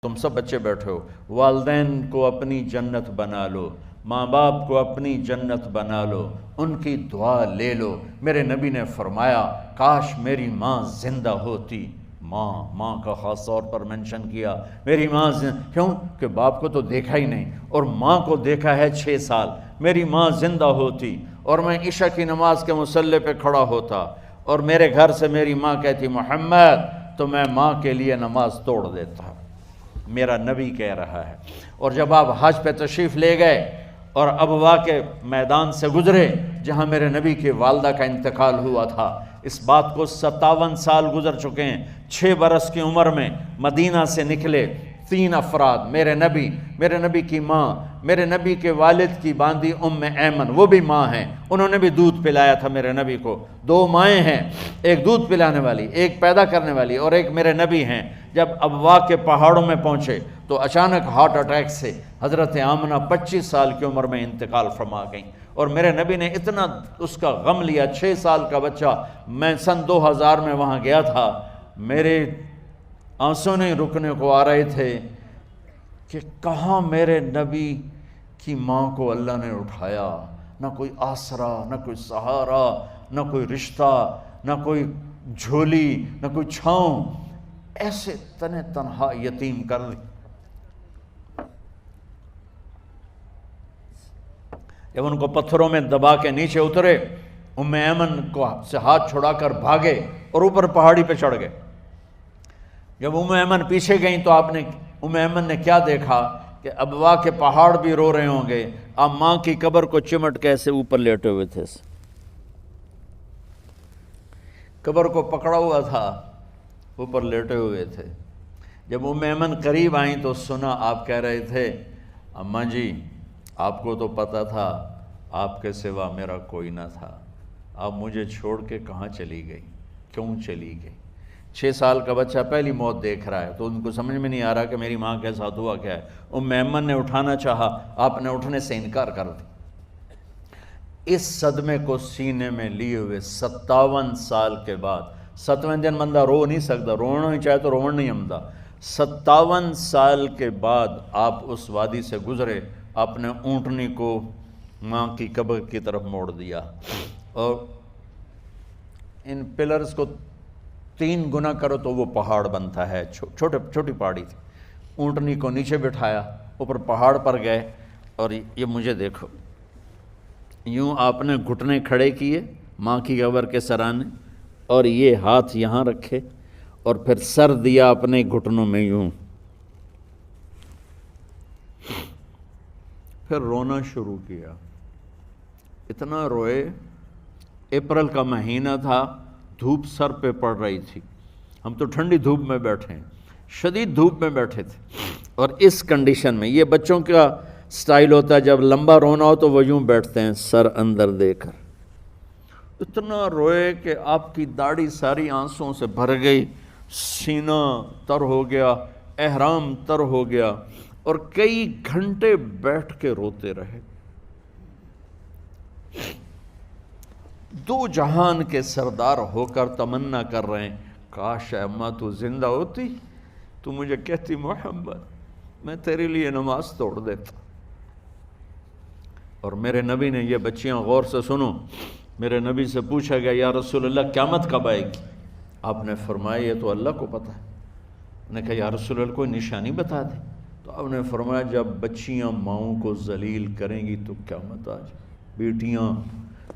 تم سب بچے بیٹھے ہو، والدین کو اپنی جنت بنا لو، ماں باپ کو اپنی جنت بنا لو، ان کی دعا لے لو۔ میرے نبی نے فرمایا کاش میری ماں زندہ ہوتی۔ ماں کا خاص طور پر منشن کیا، میری ماں کیوں کہ باپ کو تو دیکھا ہی نہیں، اور ماں کو دیکھا ہے 6 سال۔ میری ماں زندہ ہوتی اور میں عشاء کی نماز کے مصلی پہ کھڑا ہوتا اور میرے گھر سے میری ماں کہتی محمد، تو میں ماں کے لیے نماز توڑ دیتا۔ میرا نبی کہہ رہا ہے۔ اور جب آپ حج پہ تشریف لے گئے اور ابوا کے میدان سے گزرے جہاں میرے نبی کی والدہ کا انتقال ہوا تھا، اس بات کو 57 سال گزر چکے ہیں۔ 6 برس کی عمر میں مدینہ سے نکلے 3 افراد، میرے نبی کی ماں، میرے نبی کے والد کی باندی ام ایمن، وہ بھی ماں ہیں، انہوں نے بھی دودھ پلایا تھا میرے نبی کو۔ 2 مائیں ہیں، ایک دودھ پلانے والی، ایک پیدا کرنے والی، اور ایک میرے نبی ہیں۔ جب ابوا کے پہاڑوں میں پہنچے تو اچانک ہارٹ اٹیک سے حضرت آمنہ 25 سال کی عمر میں انتقال فرما گئیں، اور میرے نبی نے اتنا اس کا غم لیا۔ 6 سال کا بچہ، میں سن 2000 میں وہاں گیا تھا، میرے آنسوں نہیں رکنے کو آ رہے تھے کہ کہاں میرے نبی کی ماں کو اللہ نے اٹھایا، نہ کوئی آسرا، نہ کوئی سہارا، نہ کوئی رشتہ، نہ کوئی جھولی، نہ کوئی چھاؤں، ایسے تنہا یتیم کر دی۔ جب ان کو پتھروں میں دبا کے نیچے اترے، ام ایمن کو سے ہاتھ چھڑا کر بھاگے اور اوپر پہاڑی پہ چڑھ گئے۔ جب ام ایمن پیچھے گئیں تو ام ایمن نے کیا دیکھا کہ ابوا کے پہاڑ بھی رو رہے ہوں گے، آپ ماں کی قبر کو چمٹ کے ایسے اوپر لیٹے ہوئے تھے، قبر کو پکڑا ہوا تھا، اوپر لیٹے ہوئے تھے۔ جب ام ایمن قریب آئیں تو سنا آپ کہہ رہے تھے اماں جی، آپ کو تو پتہ تھا آپ کے سوا میرا کوئی نہ تھا، آپ مجھے چھوڑ کے کہاں چلی گئی، کیوں چلی گئی؟ 6 سال کا بچہ پہلی موت دیکھ رہا ہے تو ان کو سمجھ میں نہیں آ رہا کہ میری ماں کے ساتھ ہوا کیا ہے۔ ام ایمن نے اٹھانا چاہا، آپ نے اٹھنے سے انکار کر دی۔ اس صدمے کو سینے میں لیے ہوئے 57 سال کے بعد، 7ویں دن بندہ رو نہیں سکتا، رونا ہی چاہے تو رونا نہیں آمدا، 57 سال کے بعد آپ اس وادی سے گزرے، آپ نے اونٹنی کو ماں کی قبر کی طرف موڑ دیا، اور ان پلرز کو 3 گنا کرو تو وہ پہاڑ بنتا ہے، چھوٹی پہاڑی تھی۔ اونٹنی کو نیچے بٹھایا، اوپر پہاڑ پر گئے، اور یہ مجھے دیکھو، یوں آپ نے گھٹنے کھڑے کیے ماں کی قبر کے سرانے، اور یہ ہاتھ یہاں رکھے، اور پھر سر دیا اپنے گھٹنوں میں یوں، پھر رونا شروع کیا۔ اتنا روئے، اپریل کا مہینہ تھا، دھوپ سر پہ پڑ رہی تھی، ہم تو ٹھنڈی دھوپ میں بیٹھے ہیں، شدید دھوپ میں بیٹھے تھے، اور اس کنڈیشن میں یہ بچوں کا سٹائل ہوتا ہے، جب لمبا رونا ہو تو وہ یوں بیٹھتے ہیں سر اندر دے کر۔ اتنا روئے کہ آپ کی داڑھی ساری آنسوں سے بھر گئی، سینہ تر ہو گیا، احرام تر ہو گیا، اور کئی گھنٹے بیٹھ کے روتے رہے۔ 2 جہان کے سردار ہو کر تمنا کر رہے ہیں کاش اماں تو زندہ ہوتی، تو مجھے کہتی محمد میں تیرے لیے نماز توڑ دیتا۔ اور میرے نبی نے، یہ بچیاں غور سے سنو، میرے نبی سے پوچھا گیا یا رسول اللہ قیامت کب آئے گی؟ آپ نے فرمایا یہ تو اللہ کو پتہ ہے۔ نے کہا یا رسول اللہ کوئی نشانی بتا دیں؟ تو آپ نے فرمایا جب بچیاں ماؤں کو ذلیل کریں گی تو قیامت آ جائے۔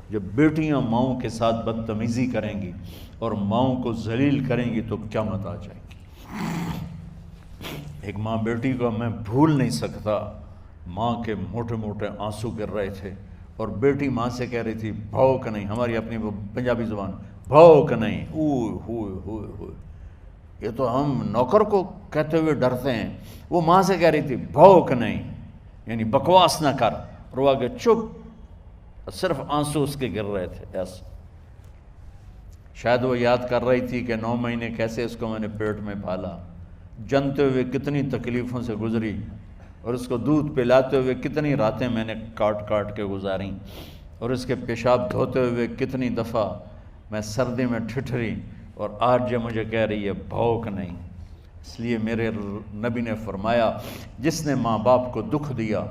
جب بیٹیاں ماؤں کے ساتھ بدتمیزی کریں گی اور ماؤں کو ذلیل کریں گی تو قیامت آ جائے گی۔ ایک ماں بیٹی کو میں بھول نہیں سکتا، ماں کے موٹے موٹے آنسو گر رہے تھے، اور بیٹی ماں سے کہہ رہی تھی بھوک نہیں، ہماری اپنی پنجابی زبان، بھوک نہیں، اوئے ہوئے ہوئے ہوئے، یہ تو ہم نوکر کو کہتے ہوئے ڈرتے ہیں، وہ ماں سے کہہ رہی تھی بھوک نہیں، یعنی بکواس نہ کر، روا کے چپ، صرف آنسو اس کے گر رہے تھے ایسا۔ شاید وہ یاد کر رہی تھی کہ 9 مہینے کیسے اس کو میں نے پیٹ میں پالا، جنتے ہوئے کتنی تکلیفوں سے گزری، اور اس کو دودھ پلاتے ہوئے کتنی راتیں میں نے کاٹ کاٹ کے گزاریں، اور اس کے پیشاب دھوتے ہوئے کتنی دفعہ میں سردی میں ٹھٹھری، اور آج جو مجھے کہہ رہی ہے بھوک نہیں۔ اس لیے میرے نبی نے فرمایا جس نے ماں باپ کو دکھ دیا،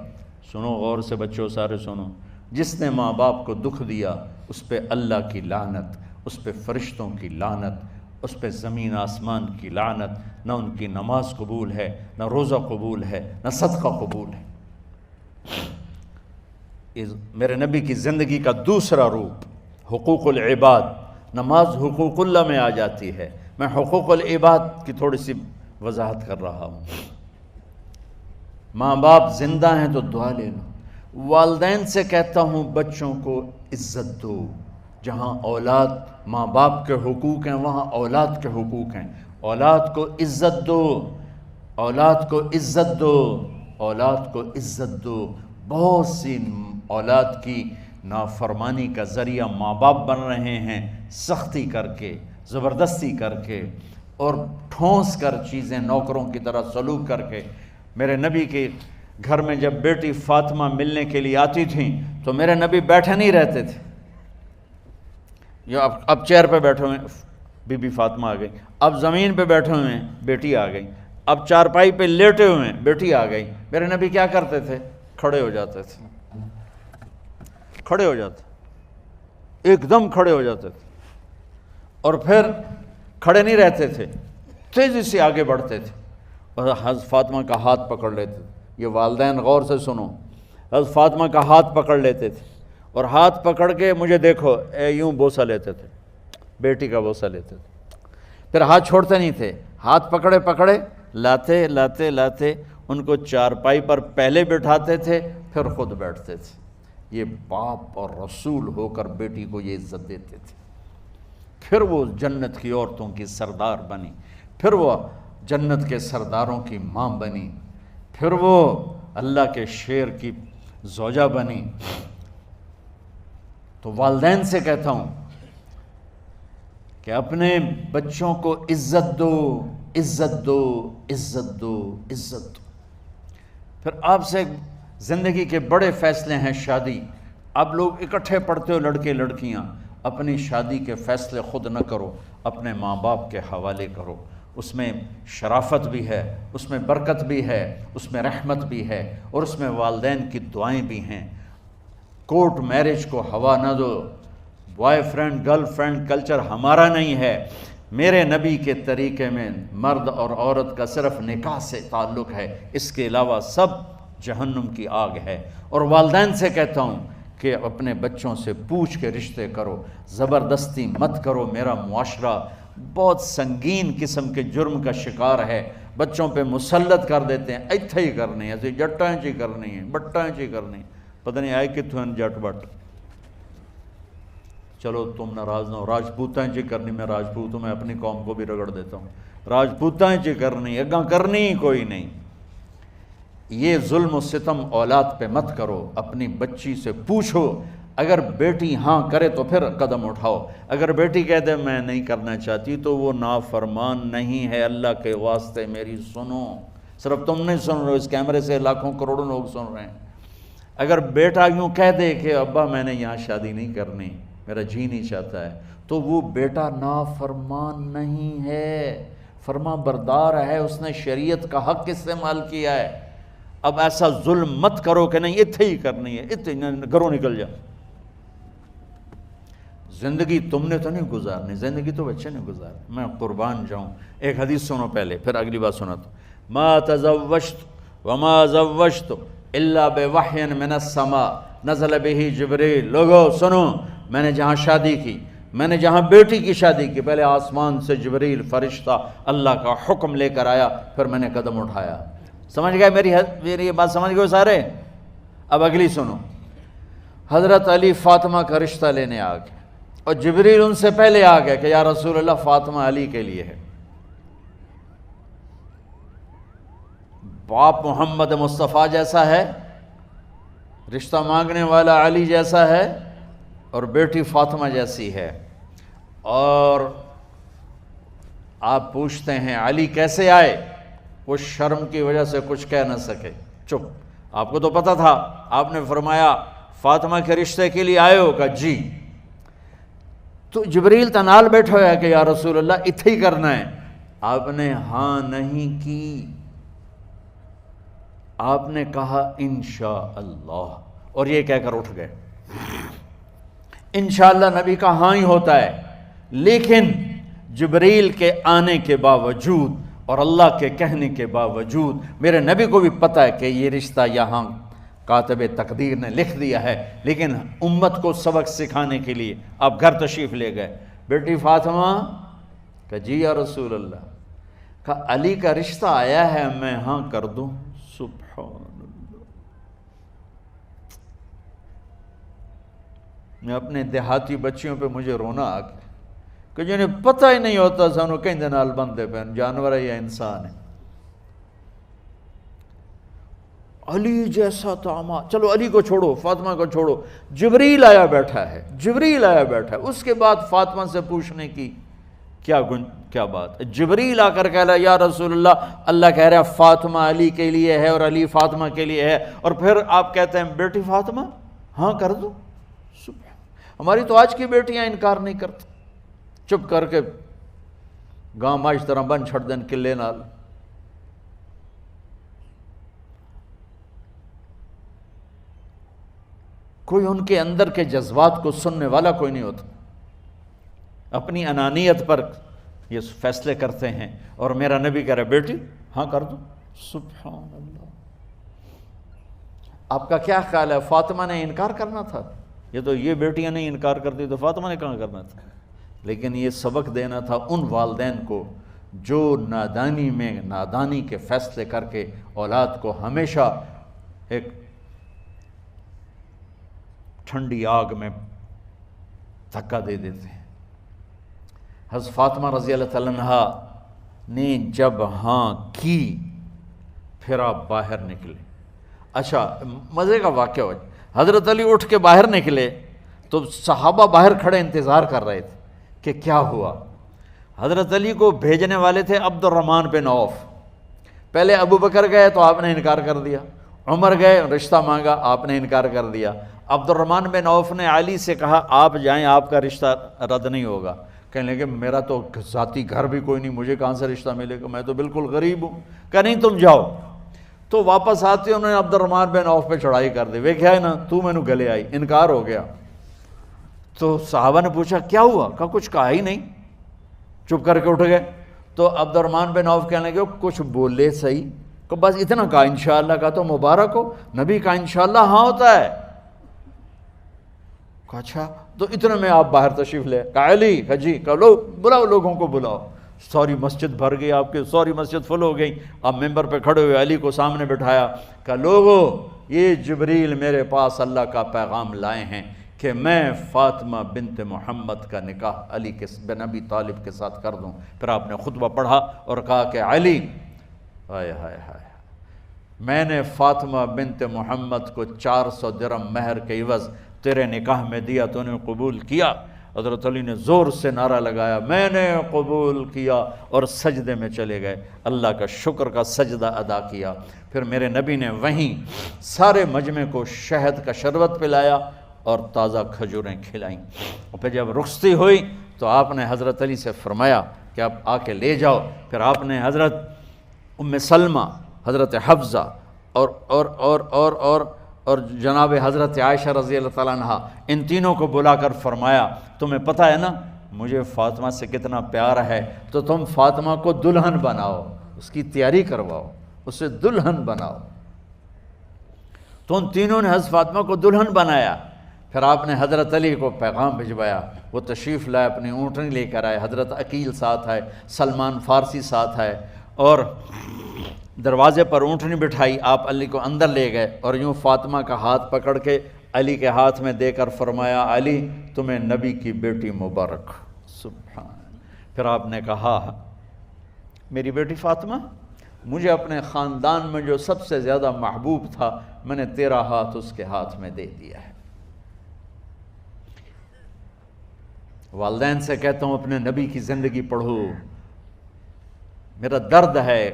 سنو غور سے بچوں سارے سنو، جس نے ماں باپ کو دکھ دیا اس پہ اللہ کی لعنت، اس پہ فرشتوں کی لعنت، اس پہ زمین آسمان کی لعنت، نہ ان کی نماز قبول ہے، نہ روزہ قبول ہے، نہ صدقہ قبول ہے۔ میرے نبی کی زندگی کا دوسرا روپ حقوق العباد، نماز حقوق اللہ میں آ جاتی ہے، میں حقوق العباد کی تھوڑی سی وضاحت کر رہا ہوں۔ ماں باپ زندہ ہیں تو دعا لے لو۔ والدین سے کہتا ہوں بچوں کو عزت دو، جہاں اولاد ماں باپ کے حقوق ہیں وہاں اولاد کے حقوق ہیں، اولاد کو عزت دو، اولاد کو عزت دو، اولاد کو عزت دو۔ بہت سی اولاد کی نافرمانی کا ذریعہ ماں باپ بن رہے ہیں، سختی کر کے، زبردستی کر کے اور ٹھونس کر چیزیں نوکروں کی طرح سلوک کر کے۔ میرے نبی کے گھر میں جب بیٹی فاطمہ ملنے کے لیے آتی تھیں تو میرے نبی بیٹھے نہیں رہتے تھے، یا اب چیئر پہ بیٹھے ہوئے بی بی فاطمہ آ گئی، اب زمین پہ بیٹھے ہوئے ہیں بیٹی آ گئی، اب چارپائی پہ لیٹے ہوئے ہیں بیٹی آ گئی۔ میرے نبی کیا کرتے تھے؟ کھڑے ہو جاتے تھے، کھڑے ہو جاتے، ایک دم کھڑے ہو جاتے تھے، اور پھر کھڑے نہیں رہتے تھے، تیزی سے آگے بڑھتے تھے اور حضرت فاطمہ کا ہاتھ پکڑ لیتے تھے۔ یہ والدین غور سے سنو، حضرت فاطمہ کا ہاتھ پکڑ لیتے تھے اور ہاتھ پکڑ کے مجھے دیکھو یوں بوسہ لیتے تھے، بیٹی کا بوسہ لیتے تھے، پھر ہاتھ چھوڑتے نہیں تھے، ہاتھ پکڑے پکڑے لاتے لاتے لاتے ان کو چارپائی پر پہلے بٹھاتے تھے پھر خود بیٹھتے تھے۔ یہ باپ اور رسول ہو کر بیٹی کو یہ عزت دیتے تھے۔ پھر وہ جنت کی عورتوں کی سردار بنی، پھر وہ جنت کے سرداروں کی ماں بنی، پھر وہ اللہ کے شیر کی زوجہ بنی۔ تو والدین سے کہتا ہوں کہ اپنے بچوں کو عزت دو، عزت دو، عزت دو، عزت دو۔ پھر آپ سے زندگی کے بڑے فیصلے ہیں شادی۔ اب لوگ اکٹھے پڑھتے ہو لڑکے لڑکیاں، اپنی شادی کے فیصلے خود نہ کرو، اپنے ماں باپ کے حوالے کرو۔ اس میں شرافت بھی ہے، اس میں برکت بھی ہے، اس میں رحمت بھی ہے، اور اس میں والدین کی دعائیں بھی ہیں۔ کورٹ میرج کو ہوا نہ دو، boyfriend girlfriend culture ہمارا نہیں ہے۔ میرے نبی کے طریقے میں مرد اور عورت کا صرف نکاح سے تعلق ہے، اس کے علاوہ سب جہنم کی آگ ہے۔ اور والدین سے کہتا ہوں کہ اپنے بچوں سے پوچھ کے رشتے کرو، زبردستی مت کرو۔ میرا معاشرہ بہت سنگین قسم کے جرم کا شکار ہے، بچوں پہ مسلط کر دیتے ہیں، ایتھے ہی کرنی ہے، ایسے جٹائیں چی کرنی ہے، بٹائیں چی کرنی ہے، پتہ نہیں آئے کتوں ہیں جٹ بٹ۔ چلو تم ناراض نہ ہو، راجپوتائیں چی کرنی، میں راجپوت ہوں، میں اپنی قوم کو بھی رگڑ دیتا ہوں، راجپوتائیں چی کرنی، اگاں کرنی ہی کوئی نہیں۔ یہ ظلم و ستم اولاد پہ مت کرو، اپنی بچی سے پوچھو، اگر بیٹی ہاں کرے تو پھر قدم اٹھاؤ، اگر بیٹی کہہ دے میں نہیں کرنا چاہتی تو وہ نافرمان نہیں ہے۔ اللہ کے واسطے میری سنو، صرف تم نہیں سن رہے ہو، اس کیمرے سے لاکھوں کروڑوں لوگ سن رہے ہیں۔ اگر بیٹا یوں کہہ دے کہ ابا میں نے یہاں شادی نہیں کرنی، میرا جی نہیں چاہتا ہے، تو وہ بیٹا نافرمان نہیں ہے، فرما بردار ہے، اس نے شریعت کا حق استعمال کیا ہے۔ اب ایسا ظلم مت کرو کہ نہیں اتھے ہی کرنی ہے، اتھے گھروں نکل جا۔ زندگی تم نے تو نہیں گزارنی، زندگی تو بچے نے گزارنی، میں قربان جاؤں۔ ایک حدیث سنو پہلے، پھر اگلی بات سناتا ہوں۔ ما تزوجت وما زوجت الا بوحی من السماء نزل به جبریل۔ لوگو سنو، میں نے جہاں شادی کی، میں نے جہاں بیٹی کی شادی کی، پہلے آسمان سے جبریل فرشتہ اللہ کا حکم لے کر آیا، پھر میں نے قدم اٹھایا۔ سمجھ گئے میری یہ بات؟ سمجھ گئے سارے؟ اب اگلی سنو۔ حضرت علی فاطمہ کا رشتہ لینے آ گئے، اور جبریل ان سے پہلے آ گیا کہ یا رسول اللہ فاطمہ علی کے لیے ہے۔ باپ محمد مصطفیٰ جیسا ہے، رشتہ مانگنے والا علی جیسا ہے، اور بیٹی فاطمہ جیسی ہے۔ اور آپ پوچھتے ہیں علی کیسے آئے؟ وہ شرم کی وجہ سے کچھ کہہ نہ سکے، چپ۔ آپ کو تو پتہ تھا، آپ نے فرمایا فاطمہ کے رشتے کے لیے آئے ہو؟ کہا جی۔ تو جبریل تنال بیٹھا ہوا ہے کہ یا رسول اللہ اتھے ہی کرنا ہے، آپ نے ہاں نہیں کی، آپ نے کہا انشاءاللہ، اور یہ کہہ کر اٹھ گئے۔ انشاءاللہ نبی کا ہاں ہی ہوتا ہے، لیکن جبریل کے آنے کے باوجود اور اللہ کے کہنے کے باوجود میرے نبی کو بھی پتہ ہے کہ یہ رشتہ یہاں کاتب تقدیر نے لکھ دیا ہے، لیکن امت کو سبق سکھانے کے لیے آپ گھر تشریف لے گئے۔ بیٹی فاطمہ کہ جی یا رسول اللہ، کہا علی کا رشتہ آیا ہے، میں ہاں کر دوں؟ سبحان اللہ۔ میں اپنے دیہاتی بچیوں پہ مجھے رونا آ گیا کہ جنہیں پتہ ہی نہیں ہوتا سانو کہیں نال بندے پہ جانور ہے یا انسان ہے۔ علی جیسا داماد، چلو علی کو چھوڑو، فاطمہ کو چھوڑو، جبریل آیا بیٹھا ہے، جبریل آیا بیٹھا ہے۔ اس کے بعد فاطمہ سے پوچھنے کی کیا بات؟ جبریل آ کر کہہ رہا یا رسول اللہ، اللہ کہہ رہا ہے فاطمہ علی کے لیے ہے اور علی فاطمہ کے لیے ہے، اور پھر آپ کہتے ہیں بیٹی فاطمہ ہاں کر دو۔ ہماری تو آج کی بیٹیاں انکار نہیں کرتی، چپ کر کے گاں ماش طرح بن چھڑ دین کلے نال۔ کوئی ان کے اندر کے جذبات کو سننے والا کوئی نہیں ہوتا، اپنی انانیت پر یہ فیصلے کرتے ہیں، اور میرا نبی کہہ رہا بیٹی ہاں کر دو۔ سبحان اللہ۔ آپ کا کیا خیال ہے فاطمہ نے انکار کرنا تھا؟ یہ تو یہ بیٹیاں نہیں انکار کرتی تو فاطمہ نے کہاں کرنا تھا؟ لیکن یہ سبق دینا تھا ان والدین کو جو نادانی کے فیصلے کر کے اولاد کو ہمیشہ ایک ٹھنڈی آگ میں دھکا دے دیتے ہیں۔ حضرت فاطمہ رضی اللہ تعالیٰ عنہا نے جب ہاں کی پھر آپ باہر نکلے۔ اچھا مزے کا واقعہ ہو، حضرت علی اٹھ کے باہر نکلے تو صحابہ باہر کھڑے انتظار کر رہے تھے کہ کیا ہوا۔ حضرت علی کو بھیجنے والے تھے عبد الرحمن بن عوف، پہلے ابو بکر گئے تو آپ نے انکار کر دیا، عمر گئے رشتہ مانگا، آپ نے انکار کر دیا۔ عبد الرحمن بن عوف نے علی سے کہا آپ جائیں، آپ کا رشتہ رد نہیں ہوگا۔ کہنے لگے میرا تو ذاتی گھر بھی کوئی نہیں، مجھے کہاں سے رشتہ ملے گا، میں تو بالکل غریب ہوں۔ کہا نہیں تم جاؤ۔ تو واپس آتے انہوں نے عبد الرحمن بن عوف پہ چڑھائی کر دی، ویکھیا ہے نا تو مینوں گلے آئی، انکار ہو گیا۔ تو صحابہ نے پوچھا کیا ہوا؟ کہا کچھ کہا ہی نہیں، چپ کر کے اٹھ گئے۔ تو عبد الرحمن بن عوف کہنے لگے کچھ بولے صحیح، کہ بس اتنا کہا انشاءاللہ کا تو مبارک ہو، نبی کا انشاءاللہ ہاں ہوتا ہے۔ کہا اچھا، تو اتنے میں آپ باہر تشریف لے۔ کہا علی، کہا جی، کہا لو بلاؤ، لوگوں کو بلاؤ۔ ساری مسجد بھر گئی، آپ کی ساری مسجد فل ہو گئی۔ آپ ممبر پہ کھڑے ہوئے علی کو سامنے بٹھایا، کہا لوگو یہ جبریل میرے پاس اللہ کا پیغام لائے ہیں کہ میں فاطمہ بنت محمد کا نکاح علی کے بن ابی طالب کے ساتھ کر دوں۔ پھر آپ نے خطبہ پڑھا اور کہا کہ علی، ہائے ہائے ہائے، میں نے فاطمہ بنت محمد کو 400 درہم مہر کے عوض تیرے نکاح میں دیا، تو نے قبول کیا؟ حضرت علی نے زور سے نعرہ لگایا میں نے قبول کیا، اور سجدے میں چلے گئے، اللہ کا شکر کا سجدہ ادا کیا۔ پھر میرے نبی نے وہیں سارے مجمع کو شہد کا شربت پلایا اور تازہ کھجوریں کھلائیں، اور پھر جب رخصتی ہوئی تو آپ نے حضرت علی سے فرمایا کہ آپ آ کے لے جاؤ۔ پھر آپ نے حضرت ام سلمہ، حضرت حفصہ اور جناب حضرت عائشہ رضی اللہ تعالیٰ عنہ، ان تینوں کو بلا کر فرمایا تمہیں پتہ ہے نا مجھے فاطمہ سے کتنا پیار ہے، تو تم فاطمہ کو دلہن بناؤ، اس کی تیاری کرواؤ، اسے دلہن بناؤ۔ تو ان تینوں نے حضرت فاطمہ کو دلہن بنایا۔ پھر آپ نے حضرت علی کو پیغام بھجوایا، وہ تشریف لائے، اپنی اونٹنی لے کر آئے، حضرت عقیل ساتھ ہے، سلمان فارسی ساتھ ہے، اور دروازے پر اونٹنی بٹھائی، آپ علی کو اندر لے گئے اور یوں فاطمہ کا ہاتھ پکڑ کے علی کے ہاتھ میں دے کر فرمایا علی تمہیں نبی کی بیٹی مبارک۔ سبحان۔ پھر آپ نے کہا میری بیٹی فاطمہ، مجھے اپنے خاندان میں جو سب سے زیادہ محبوب تھا میں نے تیرا ہاتھ اس کے ہاتھ میں دے دیا ہے۔ والدین سے کہتا ہوں اپنے نبی کی زندگی پڑھو۔ میرا درد ہے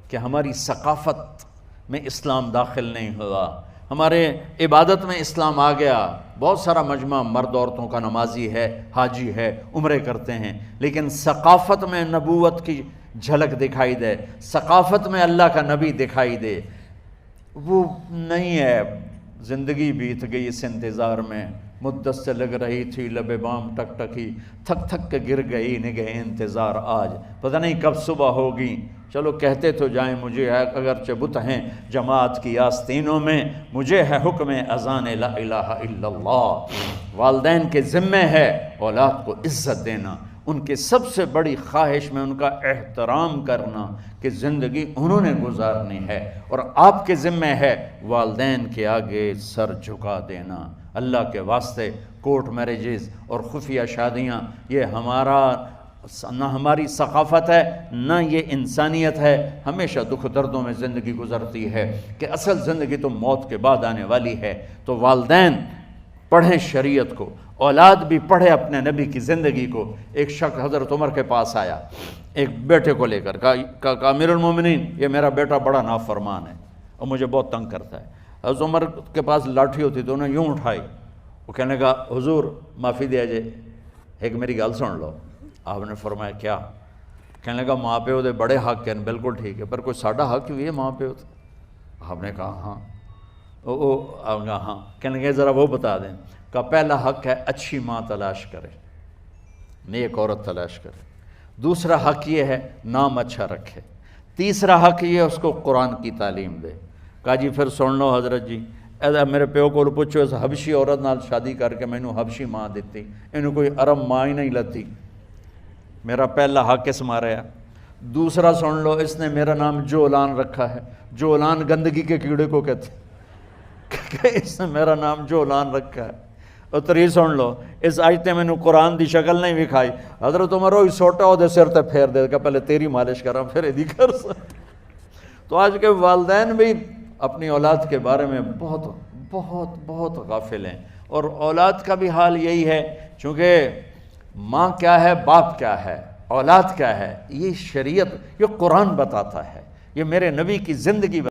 کہ ہماری ثقافت میں اسلام داخل نہیں ہوا، ہمارے عبادت میں اسلام آ گیا، بہت سارا مجمع مرد عورتوں کا نمازی ہے، حاجی ہے، عمرے کرتے ہیں، لیکن ثقافت میں نبوت کی جھلک دکھائی دے، ثقافت میں اللہ کا نبی دکھائی دے، وہ نہیں ہے۔ زندگی بیت گئی اس انتظار میں، مدت سے لگ رہی تھی لب بام ٹک ٹکی، تھک تھک کے گر گئی نگہ انتظار آج، پتہ نہیں کب صبح ہوگی۔ چلو کہتے تو جائیں مجھے ہے اگرچہ بت ہیں جماعت کی آستینوں میں، مجھے ہے حکم اذان لا الہ الا اللہ۔ والدین کے ذمہ ہے اولاد کو عزت دینا، ان کے سب سے بڑی خواہش میں ان کا احترام کرنا کہ زندگی انہوں نے گزارنی ہے، اور آپ کے ذمہ ہے والدین کے آگے سر جھکا دینا۔ اللہ کے واسطے کورٹ میرجز اور خفیہ شادیاں یہ نہ ہماری ثقافت ہے نہ یہ انسانیت ہے۔ ہمیشہ دکھ دردوں میں زندگی گزرتی ہے کہ اصل زندگی تو موت کے بعد آنے والی ہے۔ تو والدین پڑھیں شریعت کو، اولاد بھی پڑھے اپنے نبی کی زندگی کو۔ ایک شخص حضرت عمر کے پاس آیا ایک بیٹے کو لے کر، کہا امیر المومنین یہ میرا بیٹا بڑا نافرمان ہے اور مجھے بہت تنگ کرتا ہے۔ حضرت عمر کے پاس لاٹھی ہوتی تو انہوں نے یوں اٹھائی، وہ کہنے لگا حضور معافی دیا جائے، ایک میری گل سن لو۔ آپ نے فرمایا کیا؟ کہنے لگا ماں پیو دے بڑے حق ہیں، بالکل ٹھیک ہے، پر کوئی ساڈا حق بھی ہے ماں پیو تے؟ آپ نے کہا ہاں۔ آپ نے کہا ہاں۔ کہنے لگے ذرا وہ بتا دیں۔ کہا پہلا حق ہے اچھی ماں تلاش کرے، نیک عورت تلاش کرے۔ دوسرا حق یہ ہے نام اچھا رکھے۔ تیسرا حق یہ ہے اس کو قرآن کی تعلیم دے۔ کہا جی پھر سن لو حضرت جی، میرے پیو کو پوچھو اس حبشی عورت نال شادی کر کے مینوں حبشی ماں دیتی، انہوں کوئی عرب ماں ہی نہیں لتی۔ میرا پہلا حق اس مارے ہے۔ دوسرا سن لو، اس نے میرا نام جولان رکھا ہے، جولان گندگی کے کیڑے کو کہتے کہ اس نے میرا نام جولان رکھا ہے۔ اور تری سن لو، اس آج تے مینوں قرآن دی شکل نہیں وکھائی۔ حضرت عمر ہوئی سوٹا وہ دے سر تے پھیر دے کہ پہلے تیری مالش کراں پھر ایدی کر سکتا۔ تو آج کے والدین بھی اپنی اولاد کے بارے میں بہت بہت بہت غافل ہیں، اور اولاد کا بھی حال یہی ہے، چونکہ ماں کیا ہے، باپ کیا ہے، اولاد کیا ہے، یہ شریعت، یہ قرآن بتاتا ہے، یہ میرے نبی کی زندگی